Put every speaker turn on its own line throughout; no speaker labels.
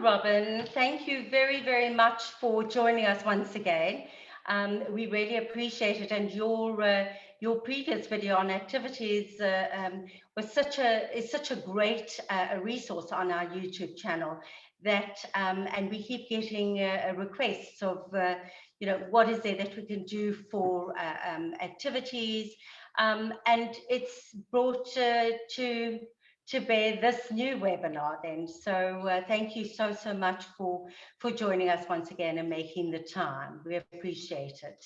Robyn. Thank you very, very much for joining us once again. We really appreciate it, and your previous video on activities is such a great resource on our YouTube channel. And we keep getting requests of what is there that we can do for activities, and it's brought to bear this new webinar then. So thank you so much for joining us once again and making the time. We appreciate it.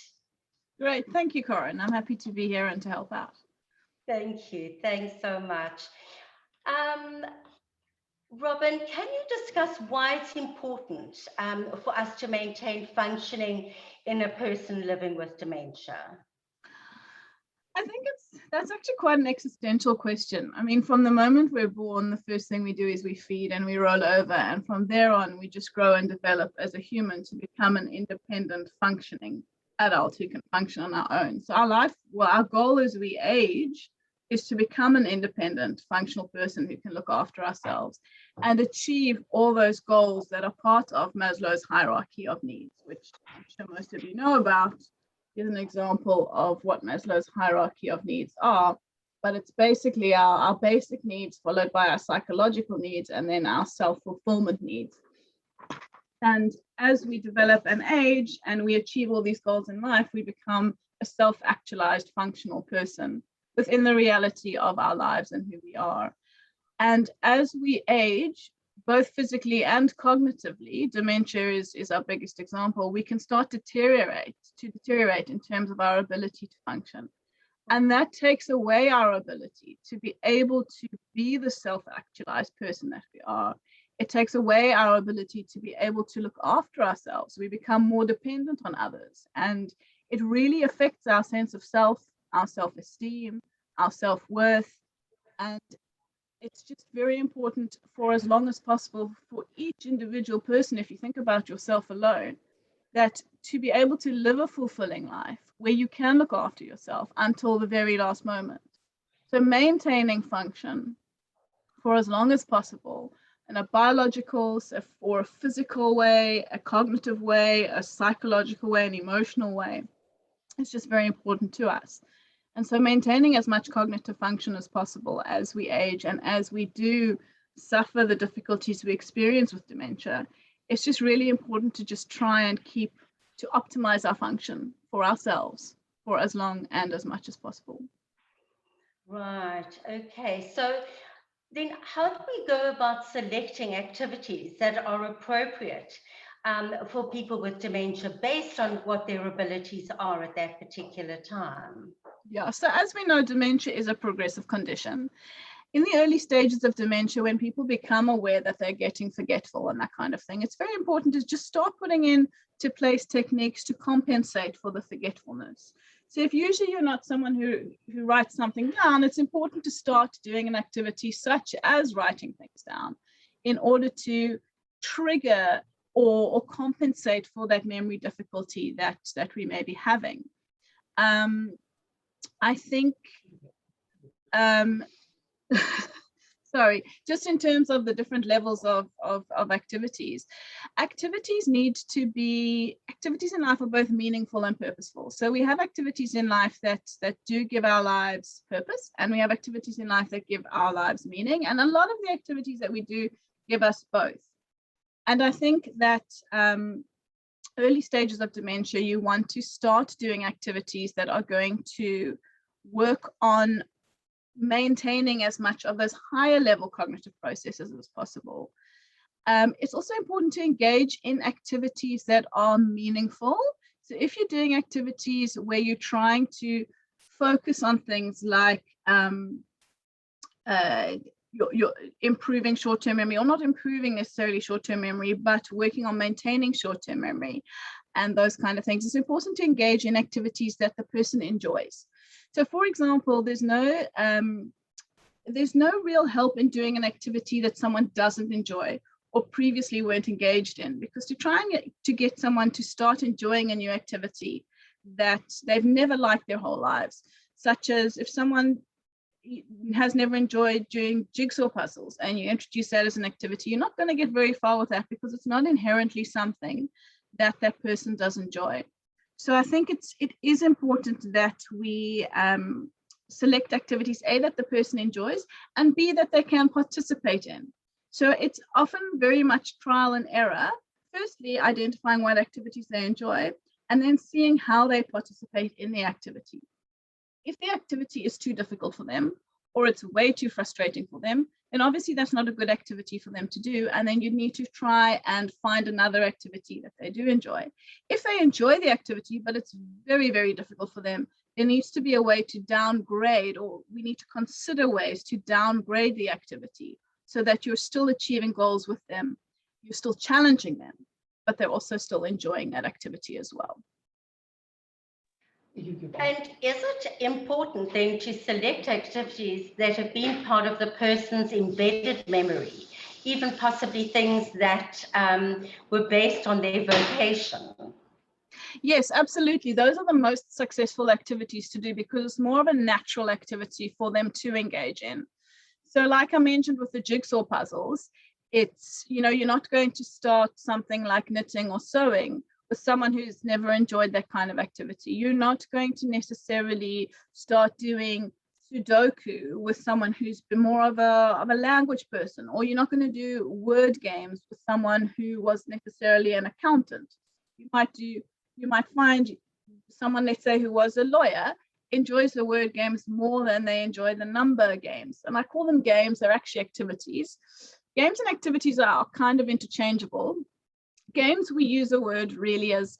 Great, thank you, Corinne. I'm happy to be here and to help out.
Thank you, thanks so much. Robyn, can you discuss why it's important for us to maintain functioning in a person living with dementia?
I think that's actually quite an existential question. I mean, from the moment we're born, the first thing we do is we feed and we roll over. And from there on, we just grow and develop as a human to become an independent, functioning adult who can function on our own. So our goal as we age is to become an independent, functional person who can look after ourselves and achieve all those goals that are part of Maslow's hierarchy of needs, which I'm sure most of you know about. Is an example of what Maslow's hierarchy of needs are, but it's basically our basic needs followed by our psychological needs and then our self-fulfillment needs. And as we develop and age and we achieve all these goals in life, we become a self-actualized functional person within the reality of our lives and who we are. And as we age, both physically and cognitively, dementia is our biggest example, we can start to deteriorate in terms of our ability to function. And that takes away our ability to be able to be the self-actualized person that we are. It takes away our ability to be able to look after ourselves. We become more dependent on others. And it really affects our sense of self, our self-esteem, our self-worth. And it's just very important for as long as possible for each individual person, if you think about yourself alone, that to be able to live a fulfilling life where you can look after yourself until the very last moment. So maintaining function for as long as possible in a biological or a physical way, a cognitive way, a psychological way, an emotional way, is just very important to us. And so maintaining as much cognitive function as possible as we age and as we do suffer the difficulties we experience with dementia, it's just really important to just try and to optimize our function for ourselves for as long and as much as possible.
Right, okay. So then how do we go about selecting activities that are appropriate for people with dementia based on what their abilities are at that particular time?
Yeah, so as we know, dementia is a progressive condition. In the early stages of dementia, when people become aware that they're getting forgetful and that kind of thing, it's very important to just start putting into place techniques to compensate for the forgetfulness. So if usually you're not someone who writes something down, it's important to start doing an activity such as writing things down in order to trigger or compensate for that memory difficulty that we may be having. I think, sorry, just in terms of the different levels of activities in life are both meaningful and purposeful. So we have activities in life that do give our lives purpose, and we have activities in life that give our lives meaning. And a lot of the activities that we do give us both. And I think that early stages of dementia, you want to start doing activities that are going to work on maintaining as much of those higher level cognitive processes as possible. It's also important to engage in activities that are meaningful. So if you're doing activities where you're trying to focus on things like you're improving short-term memory, or not improving necessarily short-term memory, but working on maintaining short-term memory and those kind of things, it's important to engage in activities that the person enjoys. So for example, there's no real help in doing an activity that someone doesn't enjoy or previously weren't engaged in, because to try and get someone to start enjoying a new activity that they've never liked their whole lives, such as if someone has never enjoyed doing jigsaw puzzles, and you introduce that as an activity, you're not going to get very far with that because it's not inherently something that that person does enjoy. So I think it is important that we select activities, A, that the person enjoys, and B, that they can participate in. So it's often very much trial and error. Firstly, identifying what activities they enjoy, and then seeing how they participate in the activity. If the activity is too difficult for them, or it's way too frustrating for them, then obviously that's not a good activity for them to do. And then you need to try and find another activity that they do enjoy. If they enjoy the activity, but it's very, very difficult for them, there needs to be a way to downgrade, or we need to consider ways to downgrade the activity so that you're still achieving goals with them, you're still challenging them, but they're also still enjoying that activity as well.
And is it important then to select activities that have been part of the person's embedded memory, even possibly things that were based on their vocation?
Yes, absolutely. Those are the most successful activities to do because it's more of a natural activity for them to engage in. So like I mentioned with the jigsaw puzzles, it's, you're not going to start something like knitting or sewing with someone who's never enjoyed that kind of activity. You're not going to necessarily start doing Sudoku with someone who's been more of a language person, or you're not going to do word games with someone who was necessarily an accountant. You might find someone, let's say, who was a lawyer, enjoys the word games more than they enjoy the number games. And I call them games, they're actually activities. Games and activities are kind of interchangeable. Games, we use a word really as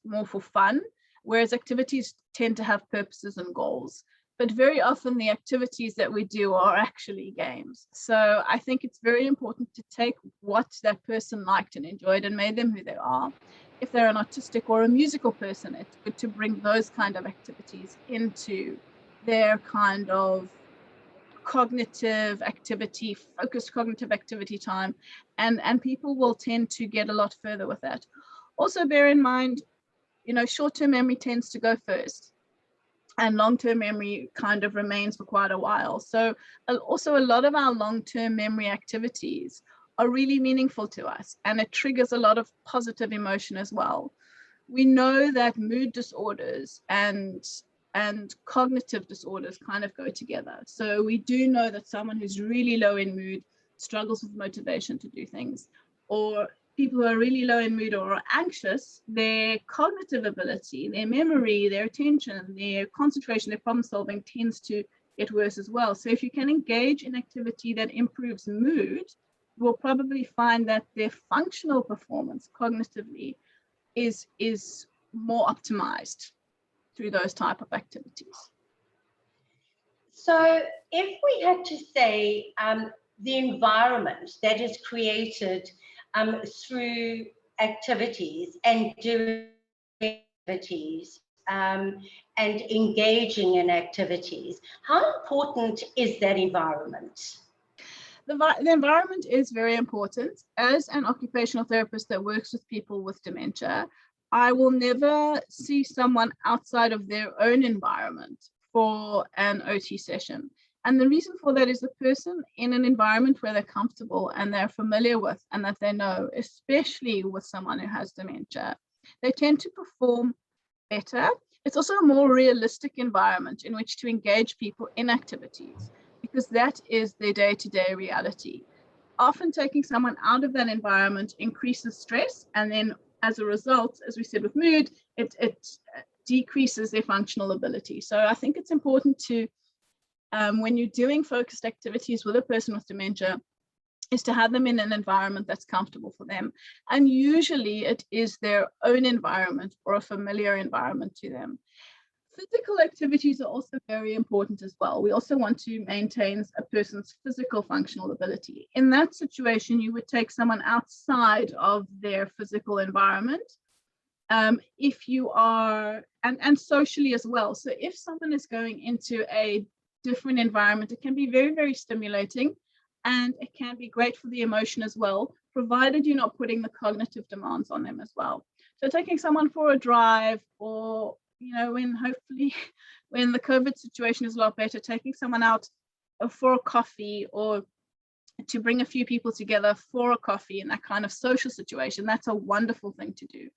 more for fun, whereas activities tend to have purposes and goals. But very often the activities that we do are actually games. So I think it's very important to take what that person liked and enjoyed and made them who they are. If they're an artistic or a musical person, it's good to bring those kind of activities into their kind of cognitive activity, focused cognitive activity time, and people will tend to get a lot further with that. Also bear in mind, short-term memory tends to go first, and long-term memory kind of remains for quite a while. So also a lot of our long-term memory activities are really meaningful to us, and it triggers a lot of positive emotion as well. We know that mood disorders and cognitive disorders kind of go together. So we do know that someone who's really low in mood struggles with motivation to do things, or people who are really low in mood or are anxious, their cognitive ability, their memory, their attention, their concentration, their problem solving tends to get worse as well. So if you can engage in activity that improves mood, you will probably find that their functional performance cognitively is more optimized through those type of activities.
So if we had to say the environment that is created through activities and doing activities and engaging in activities, how important is that environment?
The environment is very important. As an occupational therapist that works with people with dementia, I will never see someone outside of their own environment for an OT session. And the reason for that is the person in an environment where they're comfortable and they're familiar with and that they know, especially with someone who has dementia, they tend to perform better. It's also a more realistic environment in which to engage people in activities, because that is their day-to-day reality. Often taking someone out of that environment increases stress, and then as a result, as we said with mood, it decreases their functional ability. So I think it's important to, when you're doing focused activities with a person with dementia, is to have them in an environment that's comfortable for them. And usually it is their own environment or a familiar environment to them. Physical activities are also very important as well. We also want to maintain a person's physical functional ability. In that situation, you would take someone outside of their physical environment. If you are, and socially as well. So if someone is going into a different environment, it can be very, very stimulating, and it can be great for the emotion as well, provided you're not putting the cognitive demands on them as well. So taking someone for a drive, or when the COVID situation is a lot better, taking someone out for a coffee, or to bring a few people together for a coffee in that kind of social situation, that's a wonderful thing to do.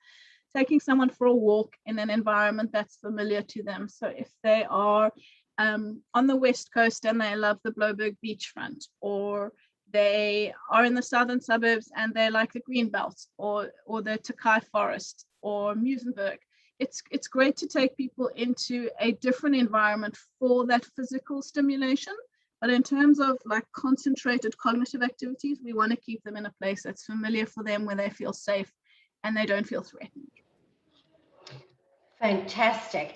Taking someone for a walk in an environment that's familiar to them. So if they are on the West Coast and they love the Bloberg beachfront, or they are in the southern suburbs and they like the Greenbelt, or the Takai Forest or Musenberg, it's great to take people into a different environment for that physical stimulation. But in terms of like concentrated cognitive activities, we want to keep them in a place that's familiar for them, where they feel safe and they don't feel threatened.
Fantastic.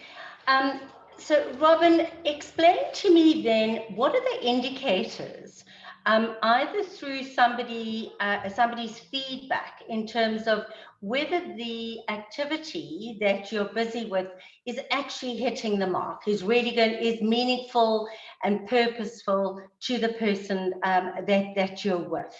So Robyn, explain to me then, what are the indicators, either through somebody's feedback, in terms of whether the activity that you're busy with is actually hitting the mark, is meaningful and purposeful to the person that you're with?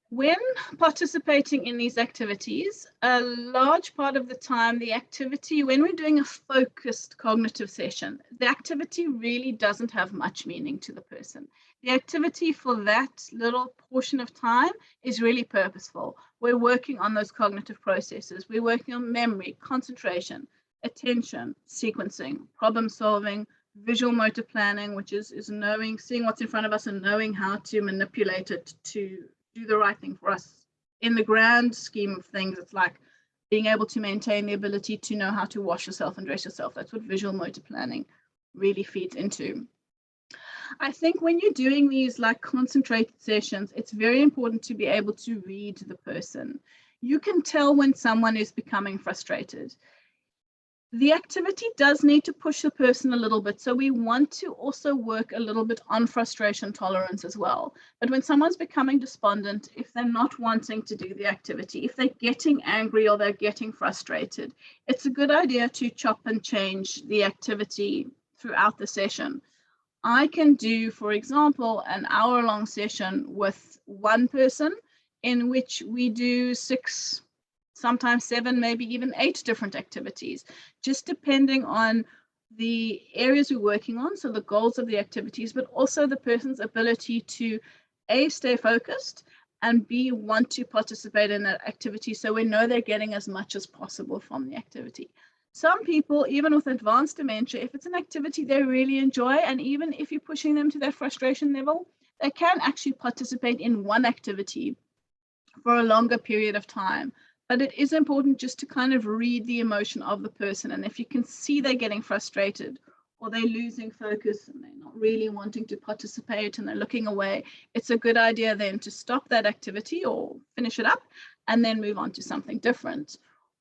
When participating in these activities, a large part of the time, the activity, when we're doing a focused cognitive session, the activity really doesn't have much meaning to the person. The activity for that little portion of time is really purposeful. We're working on those cognitive processes. We're working on memory, concentration, attention, sequencing, problem solving, visual motor planning, which is seeing what's in front of us and knowing how to manipulate it to do the right thing for us. In the grand scheme of things, it's like being able to maintain the ability to know how to wash yourself and dress yourself. That's what visual motor planning really feeds into. I think when you're doing these like concentrated sessions, it's very important to be able to read the person. You can tell when someone is becoming frustrated. The activity does need to push the person a little bit. So we want to also work a little bit on frustration tolerance as well. But when someone's becoming despondent, if they're not wanting to do the activity, if they're getting angry or they're getting frustrated, it's a good idea to chop and change the activity throughout the session. I can do, for example, an hour-long session with one person in which we do 6, sometimes 7, maybe even 8 different activities, just depending on the areas we're working on, so the goals of the activities, but also the person's ability to A, stay focused, and B, want to participate in that activity, so we know they're getting as much as possible from the activity. Some people, even with advanced dementia, if it's an activity they really enjoy, and even if you're pushing them to their frustration level, they can actually participate in one activity for a longer period of time. But it is important just to kind of read the emotion of the person. And if you can see they're getting frustrated, or they're losing focus and they're not really wanting to participate and they're looking away, it's a good idea then to stop that activity or finish it up and then move on to something different.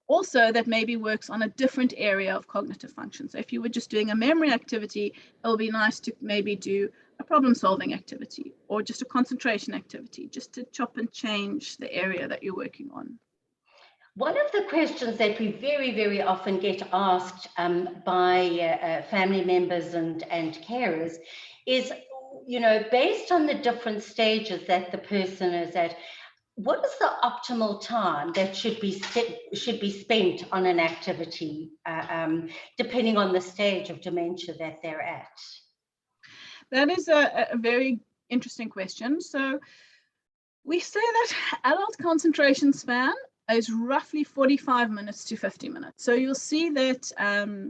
Also, that maybe works on a different area of cognitive function. So if you were just doing a memory activity, it'll be nice to maybe do a problem-solving activity or just a concentration activity, just to chop and change the area that you're working on.
One of the questions that we very, very often get asked by family members and carers is, based on the different stages that the person is at, what is the optimal time that should be spent on an activity, depending on the stage of dementia that they're at?
That is a very interesting question. So we say that adult concentration span is roughly 45 minutes to 50 minutes. So you'll see that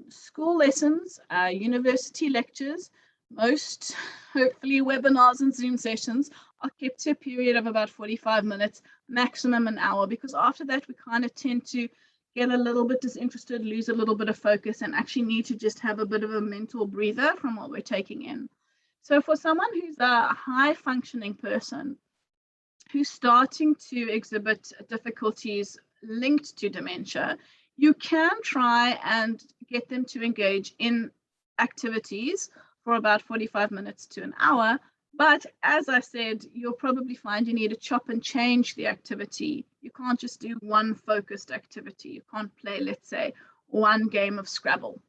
school lessons, university lectures, most hopefully webinars and Zoom sessions are kept to a period of about 45 minutes, maximum an hour, because after that we kind of tend to get a little bit disinterested, lose a little bit of focus, and actually need to just have a bit of a mental breather from what we're taking in. So for someone who's a high functioning person, who's starting to exhibit difficulties linked to dementia, you can try and get them to engage in activities for about 45 minutes to an hour. But as I said, you'll probably find you need to chop and change the activity. You can't just do one focused activity. You can't play, let's say, one game of Scrabble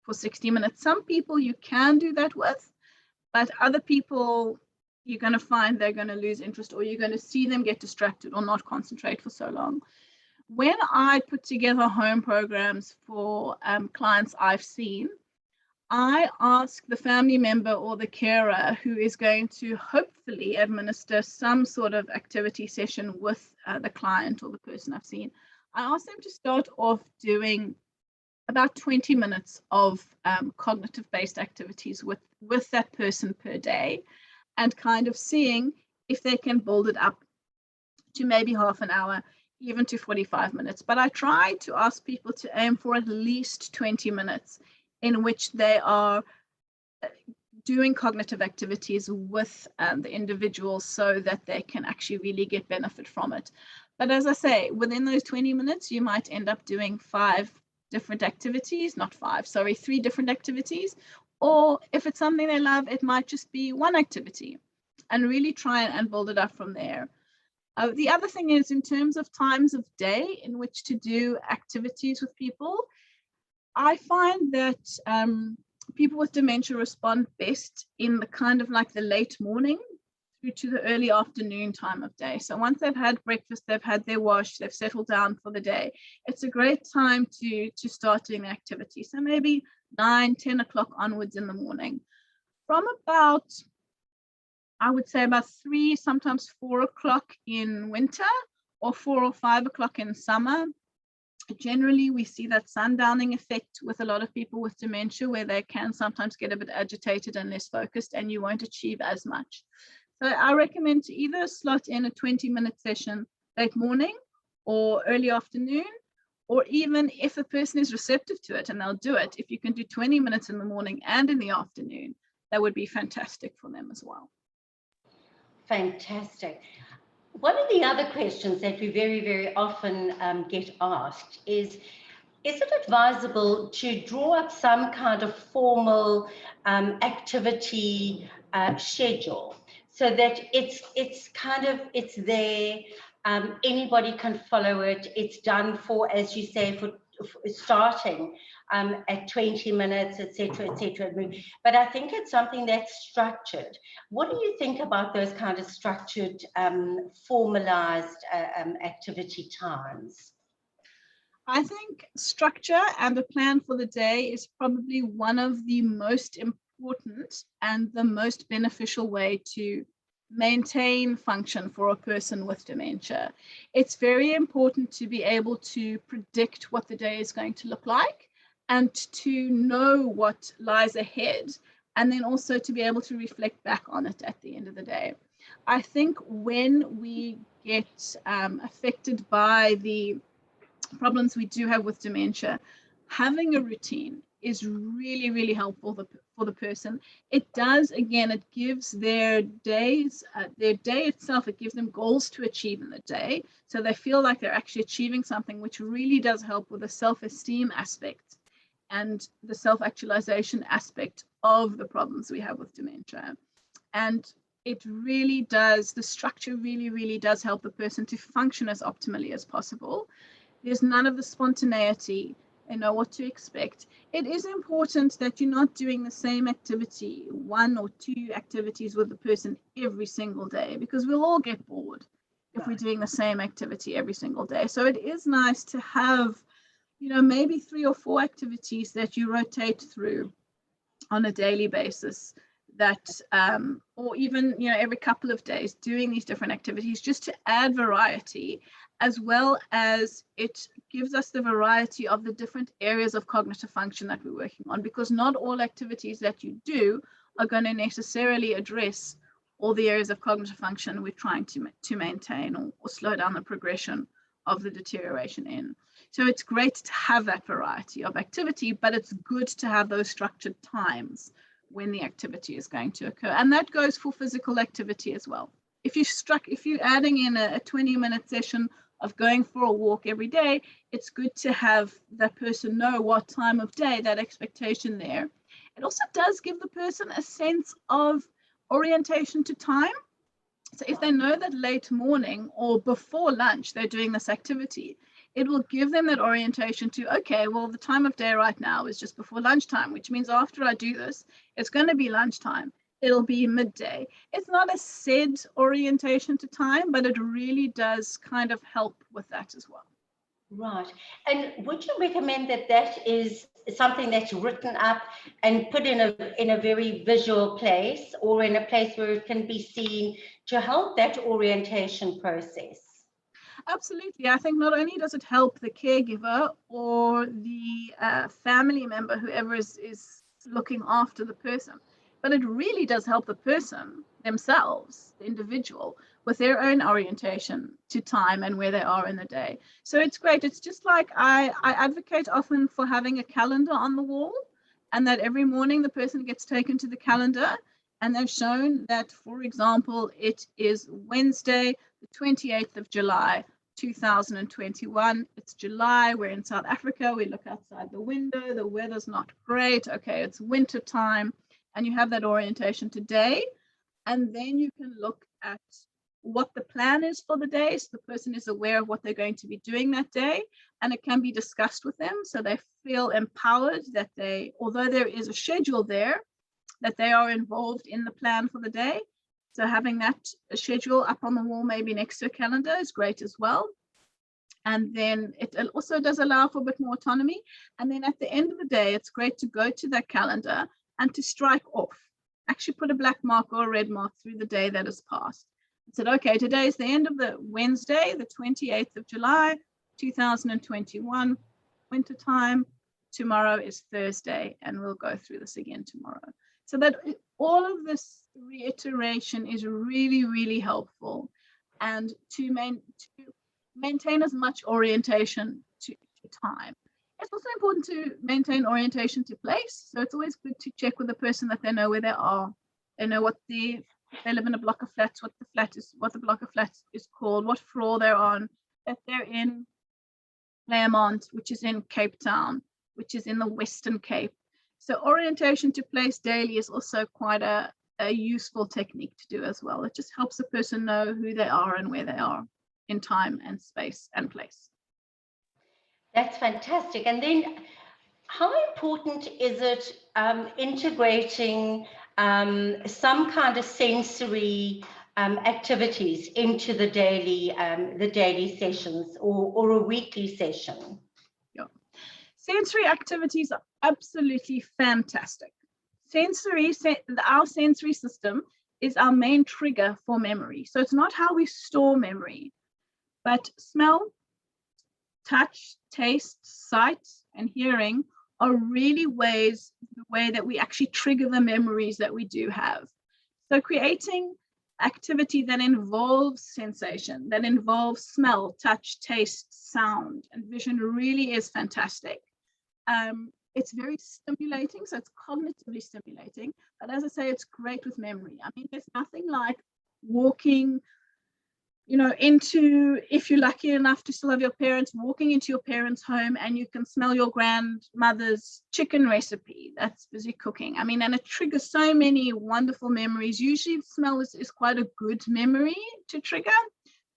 for 60 minutes. Some people you can do that with, but other people, you're going to find they're going to lose interest, or you're going to see them get distracted or not concentrate for so long. When I put together home programs for clients I've seen, I ask the family member or the carer who is going to hopefully administer some sort of activity session with the client or the person I've seen. I ask them to start off doing about 20 minutes of cognitive-based activities with that person per day, and kind of seeing if they can build it up to maybe half an hour, even to 45 minutes. But I try to ask people to aim for at least 20 minutes in which they are doing cognitive activities with the individuals so that they can actually really get benefit from it. But as I say, within those 20 minutes, you might end up doing 3 different activities. Or if it's something they love, it might just be one activity, and really try and build it up from there. The other thing is, in terms of times of day in which to do activities with people, I find that people with dementia respond best in the kind of like the late morning through to the early afternoon time of day. So once they've had breakfast, they've had their wash, they've settled down for the day, it's a great time to start doing activity. So maybe 9-10 o'clock onwards in the morning. From about, I would say about 3, sometimes 4 o'clock in winter, or 4 or 5 o'clock in summer. Generally, we see that sundowning effect with a lot of people with dementia, where they can sometimes get a bit agitated and less focused, and you won't achieve as much. So I recommend to either slot in a 20-minute session late morning or early afternoon, or even if a person is receptive to it and they'll do it, if you can do 20 minutes in the morning and in the afternoon, that would be fantastic for them as well.
Fantastic. One of the other questions that we very, very often get asked is it advisable to draw up some kind of formal activity schedule so that it's there, anybody can follow it, it's done for, as you say, for starting at 20 minutes, etc., etc. But I think it's something that's structured. What do you think about those kind of structured, formalized activity times?
I think structure and a plan for the day is probably one of the most important and the most beneficial way to maintain function for a person with dementia. It's very important to be able to predict what the day is going to look like and to know what lies ahead, and then also to be able to reflect back on it at the end of the day. I think when we get affected by the problems we do have with dementia, having a routine is really, really helpful for the person. It does, again, it gives their days, their day itself, it gives them goals to achieve in the day. So they feel like they're actually achieving something, which really does help with the self-esteem aspect and the self-actualization aspect of the problems we have with dementia. And it really does, the structure really, really does help the person to function as optimally as possible. There's none of the spontaneity. They know what to expect. It is important that you're not doing the same activity, 1 or 2 activities with the person every single day, because we'll all get bored if we're doing the same activity every single day. So it is nice to have, maybe 3 or 4 activities that you rotate through on a daily basis, that or even every couple of days, doing these different activities just to add variety, as well as it gives us the variety of the different areas of cognitive function that we're working on, because not all activities that you do are going to necessarily address all the areas of cognitive function we're trying to maintain or slow down the progression of the deterioration in. So it's great to have that variety of activity, but it's good to have those structured times when the activity is going to occur. And that goes for physical activity as well. If you're adding in a 20-minute session of going for a walk every day, it's good to have that person know what time of day, that expectation there. It also does give the person a sense of orientation to time. So if they know that late morning or before lunch they're doing this activity, it will give them that orientation to, okay, well, the time of day right now is just before lunchtime, which means after I do this, it's going to be lunchtime. It'll be midday. It's not a set orientation to time, but it really does kind of help with that as well.
Right. And would you recommend that that is something that's written up and put in a very visual place, or in a place where it can be seen to help that orientation process?
Absolutely. I think not only does it help the caregiver or the family member, whoever is looking after the person, but it really does help the person themselves, the individual, with their own orientation to time and where they are in the day. So it's great. It's just like I advocate often for having a calendar on the wall, and that every morning the person gets taken to the calendar, and they've shown that, for example, it is Wednesday, the 28th of July, 2021. It's July. We're in South Africa. We look outside the window. The weather's not great. Okay, it's winter time. And you have that orientation today. And then you can look at what the plan is for the day. So the person is aware of what they're going to be doing that day. And it can be discussed with them. So they feel empowered that they, although there is a schedule there, that they are involved in the plan for the day. So having that schedule up on the wall, maybe next to a calendar, is great as well. And then it also does allow for a bit more autonomy. And then at the end of the day, it's great to go to that calendar and to strike off. Actually put a black mark or a red mark through the day that has passed. I said, okay, today is the end of the Wednesday, the 28th of July, 2021, winter time. Tomorrow is Thursday, and we'll go through this again tomorrow. So that all of this reiteration is really, really helpful, and to maintain as much orientation to time. It's also important to maintain orientation to place. So it's always good to check with the person that they know where they are. They know if they live in a block of flats, what the block of flats is called, what floor they're on, if they're in Claremont, which is in Cape Town, which is in the Western Cape. So orientation to place daily is also quite a useful technique to do as well. It just helps the person know who they are and where they are in time and space and place.
That's fantastic. And then how important is it integrating some kind of sensory activities into the daily sessions, or a weekly session?
Yeah. Sensory activities are absolutely fantastic. Our sensory system is our main trigger for memory. So it's not how we store memory, but smell, touch, taste, sight, and hearing are really the way that we actually trigger the memories that we do have. So creating activity that involves sensation, that involves smell, touch, taste, sound, and vision really is fantastic. It's very stimulating, so it's cognitively stimulating, but as I say, it's great with memory. I mean, there's nothing like walking, if you're lucky enough to still have your parents, walking into your parents' home and you can smell your grandmother's chicken recipe that's busy cooking. I mean, and it triggers so many wonderful memories. Usually smell is quite a good memory to trigger,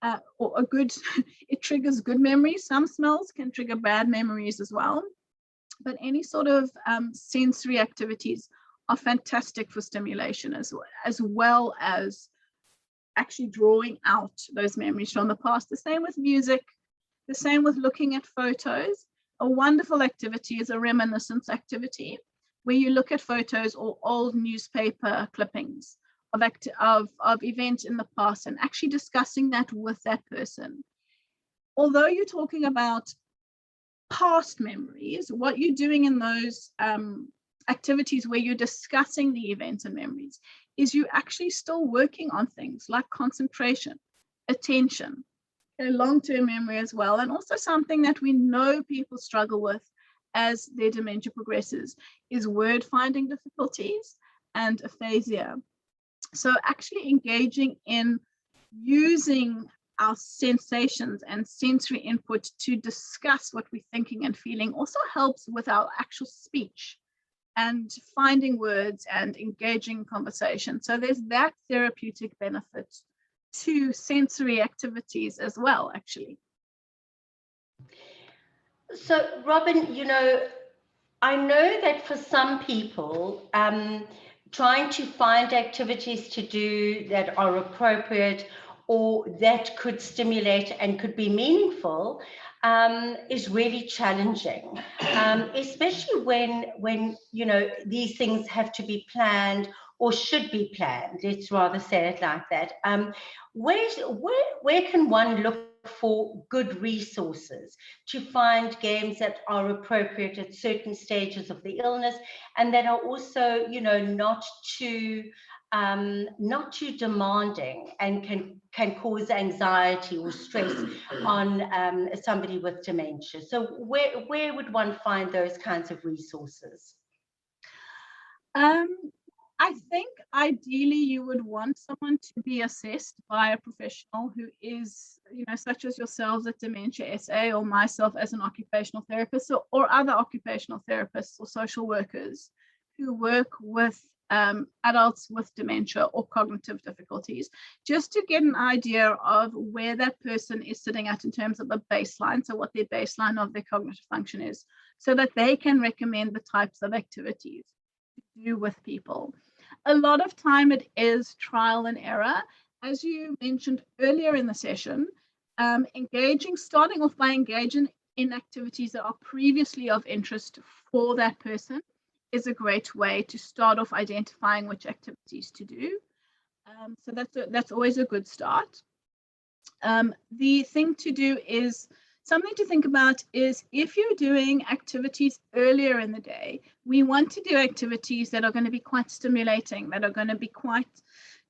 it triggers good memories. Some smells can trigger bad memories as well. But any sort of sensory activities are fantastic for stimulation as well as actually drawing out those memories from the past. The same with music, the same with looking at photos. A wonderful activity is a reminiscence activity, where you look at photos or old newspaper clippings of events in the past and actually discussing that with that person. Although you're talking about past memories, what you're doing in those activities where you're discussing the events and memories is you actually still working on things like concentration, attention, long-term memory as well, and also something that we know people struggle with as their dementia progresses is word finding difficulties and aphasia. So actually engaging in using our sensations and sensory input to discuss what we're thinking and feeling also helps with our actual speech and finding words and engaging conversation. So there's that therapeutic benefit to sensory activities as well, actually.
So, Robyn, I know that for some people, trying to find activities to do that are appropriate or that could stimulate and could be meaningful is really challenging, especially when you know these things have to be planned or should be planned. Let's rather say it like that. Where can one look for good resources to find games that are appropriate at certain stages of the illness and that are also, you know, not too demanding and can cause anxiety or stress on somebody with dementia? So where would one find those kinds of resources?
I think ideally you would want someone to be assessed by a professional who is, you know, such as yourselves at Dementia SA or myself as an occupational therapist or other occupational therapists or social workers who work with adults with dementia or cognitive difficulties, just to get an idea of where that person is sitting at in terms of the baseline, so what their baseline of their cognitive function is, so that they can recommend the types of activities to do with people. A lot of time it is trial and error. As you mentioned earlier in the session, starting off by engaging in activities that are previously of interest for that person is a great way to start off identifying which activities to do. So that's always a good start. The thing to do is, something to think about is, if you're doing activities earlier in the day, we want to do activities that are going to be quite stimulating, that are going to be quite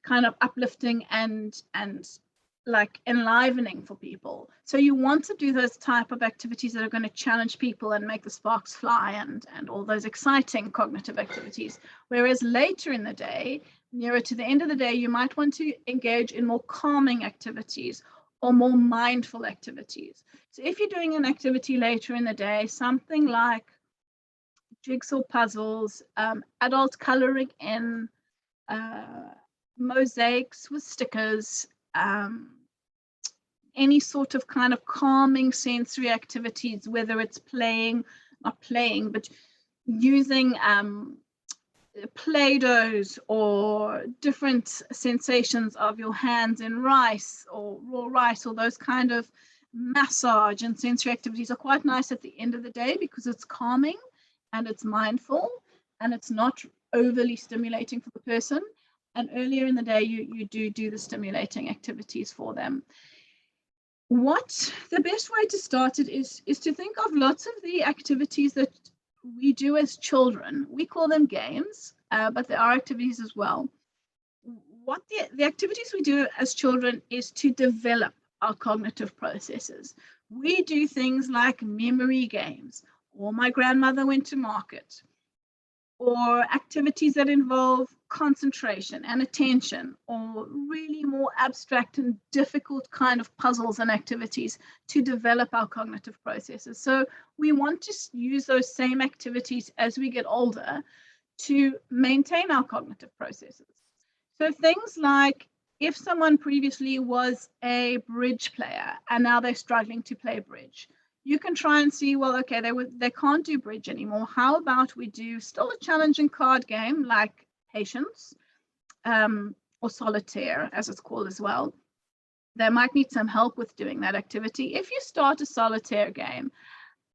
kind of uplifting and like enlivening for people. So you want to do those type of activities that are going to challenge people and make the sparks fly and all those exciting cognitive activities. Whereas later in the day, nearer to the end of the day, you might want to engage in more calming activities or more mindful activities. So if you're doing an activity later in the day, something like jigsaw puzzles, adult coloring in, mosaics with stickers, any sort of kind of calming sensory activities, whether it's not playing, but using Play-Dohs or different sensations of your hands in rice or raw rice, or those kind of massage and sensory activities are quite nice at the end of the day because it's calming and it's mindful and it's not overly stimulating for the person. And earlier in the day, you do the stimulating activities for them. What the best way to start it is to think of lots of the activities that we do as children. We call them games, but there are activities as well. What the activities we do as children is to develop our cognitive processes. We do things like memory games, or my grandmother went to market, or activities that involve concentration and attention, or really more abstract and difficult kind of puzzles and activities to develop our cognitive processes. So we want to use those same activities as we get older to maintain our cognitive processes. So things like, if someone previously was a bridge player and now they're struggling to play bridge, you can try and see, well, okay, they can't do bridge anymore. How about we do still a challenging card game like Patience, or Solitaire, as it's called as well. They might need some help with doing that activity. If you start a Solitaire game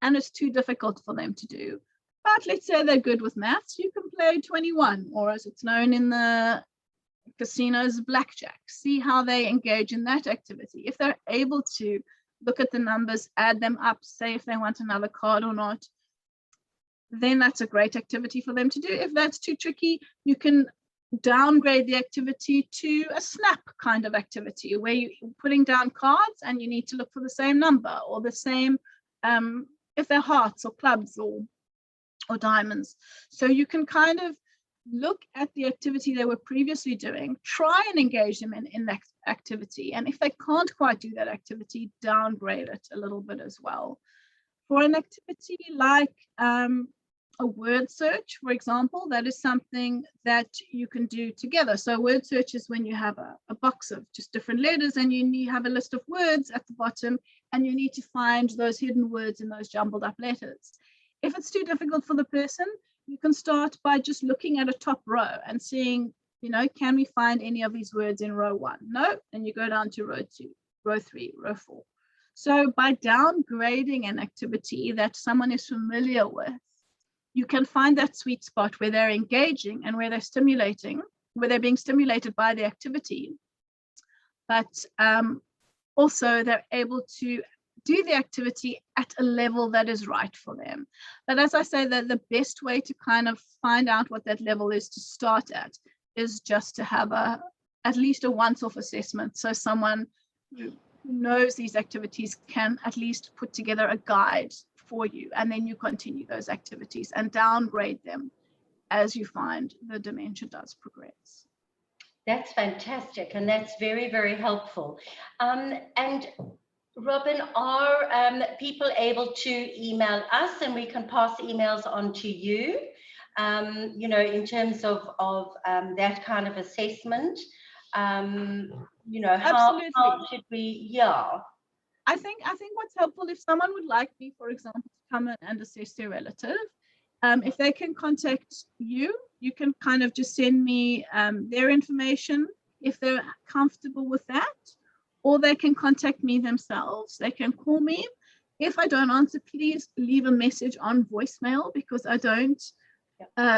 and it's too difficult for them to do, but let's say they're good with maths, you can play 21, or as it's known in the casinos, blackjack. See how they engage in that activity. If they're able to look at the numbers, add them up, say if they want another card or not, then that's a great activity for them to do. If that's too tricky, you can downgrade the activity to a snap kind of activity where you're putting down cards and you need to look for the same number or the same, if they're hearts or clubs or diamonds. So you can kind of look at the activity they were previously doing, try and engage them in that activity. And if they can't quite do that activity, downgrade it a little bit as well. For an activity like a word search, for example, that is something that you can do together. So word search is when you have a box of just different letters and you have a list of words at the bottom and you need to find those hidden words in those jumbled up letters. If it's too difficult for the person, you can start by just looking at a top row and seeing, can we find any of these words in row 1? No, and you go down to row 2, row 3, row 4. So by downgrading an activity that someone is familiar with, you can find that sweet spot where they're engaging and where they're being stimulated by the activity, but also they're able to do the activity at a level that is right for them. But as I say, that the best way to kind of find out what that level is to start at is just to have at least a once-off assessment. So someone who knows these activities can at least put together a guide for you, and then you continue those activities and downgrade them as you find the dementia does progress.
That's fantastic, and that's very, very helpful. And Robyn, are people able to email us, and we can pass emails on to you, in terms of that kind of assessment? How should we, yeah.
I think what's helpful, if someone would like me, for example, to come in and assess their relative, if they can contact you, you can kind of just send me their information if they're comfortable with that, or they can contact me themselves. They can call me. If I don't answer, please leave a message on voicemail, because I don't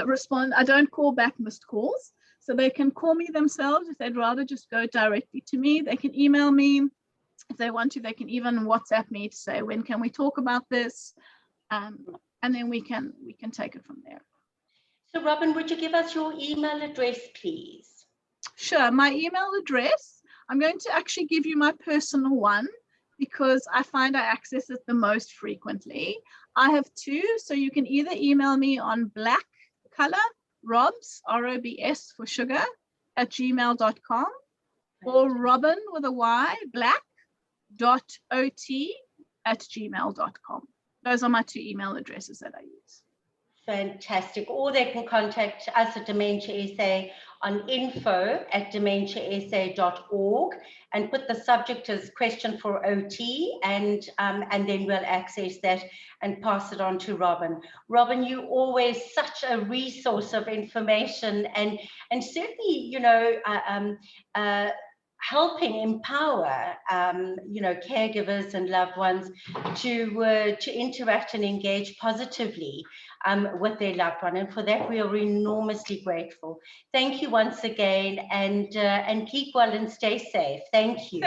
respond. I don't call back missed calls. So they can call me themselves. If they'd rather just go directly to me, they can email me. If they want to, they can even WhatsApp me to say, when can we talk about this? And then we can take it from there.
So Robyn, would you give us your email address, please?
Sure. My email address, I'm going to actually give you my personal one, because I find I access it the most frequently. I have two, so you can either email me on black color, robs, R-O-B-S for sugar, @gmail.com, or Robyn with a Y, black.ot@gmail.com. Those are my two email addresses that I use.
Fantastic. Or they can contact us at Dementia SA on info@dementiasa.org and put the subject as question for OT, and then we'll access that and pass it on to Robyn. Robyn, you're always such a resource of information, and certainly, helping empower, caregivers and loved ones to interact and engage positively with their loved one. And for that, we are enormously grateful. Thank you once again, and keep well and stay safe. Thank you.